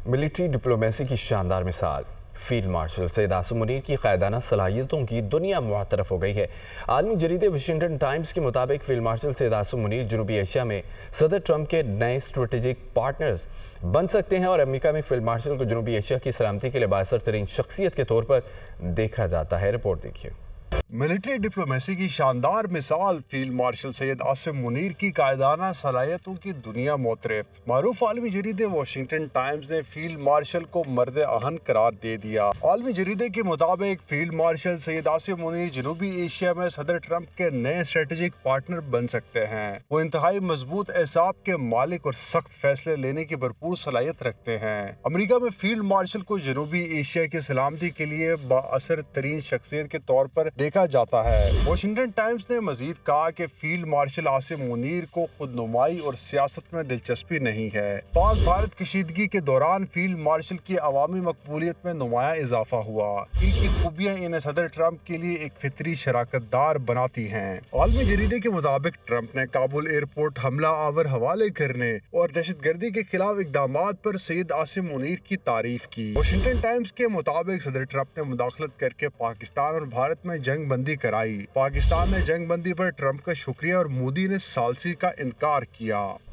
Military diplomacy की शानदार मिसाल फील्ड मार्शल सैयद आसिम मुनीर की क़ायदाना सलाहियतों की दुनिया मुअतरफ़ हो गई है। आलमी जरीदे वाशिंगटन टाइम्स के मुताबिक फील्ड मार्शल सैयद आसिम मुनीर जनूबी एशिया में सदर ट्रंप के नए स्ट्रेटेजिक पार्टनर्स बन सकते हैं और अमेरिका में फील्ड मार्शल को जनूबी एशिया की सलामती के लिए बाअसर तरीन शख्सियत के तौर पर देखा जाता है। रिपोर्ट देखिए। मिलिट्री डिप्लोमेसी की शानदार मिसाल फील्ड मार्शल सैयद आसिम मुनीर की कायदाना सलाहियतों की दुनिया मोतरफ। मारूफ आलमी जरीदे वाशिंगटन टाइम्स ने फील्ड मार्शल को मर्द आहन करार दे दिया। आलमी जरीदे के मुताबिक फील्ड मार्शल सैयद आसिम मुनीर जनूबी एशिया में सदर ट्रंप के नए स्ट्रेटेजिक पार्टनर बन सकते हैं। वो इंतहाई मजबूत एसाब के मालिक और सख्त फैसले लेने की भरपूर सलाहियत रखते हैं। अमेरिका में फील्ड मार्शल को जनूबी एशिया की सलामती के लिए बाअसर तरीन शख्सियत के तौर पर देखा जाता है। वाशिंगटन टाइम्स ने मजीद कहा कि फील्ड मार्शल आसिम मुनीर को खुदनुमाई और सियासत में दिलचस्पी नहीं है। पाक भारत कशीदगी के दौरान फील्ड मार्शल की अवामी मकबूलियत में नुमाया इजाफा हुआ। इनकी खूबियां इन्हें सदर ट्रंप के लिए एक फितरी शराकतदार बनाती हैं। आलमी जरीदे के मुताबिक ट्रंप ने काबुल एयरपोर्ट हमला आवर हवाले करने और दहशतगर्दी के खिलाफ इकदामात पर सैयद आसिम मुनीर की तारीफ की। वाशिंगटन टाइम्स के मुताबिक सदर ट्रंप ने मुदाखलत करके पाकिस्तान और भारत में जंग बंदी कराई। पाकिस्तान ने जंग बंदी पर ट्रंप का शुक्रिया और मोदी ने सालसी का इनकार किया।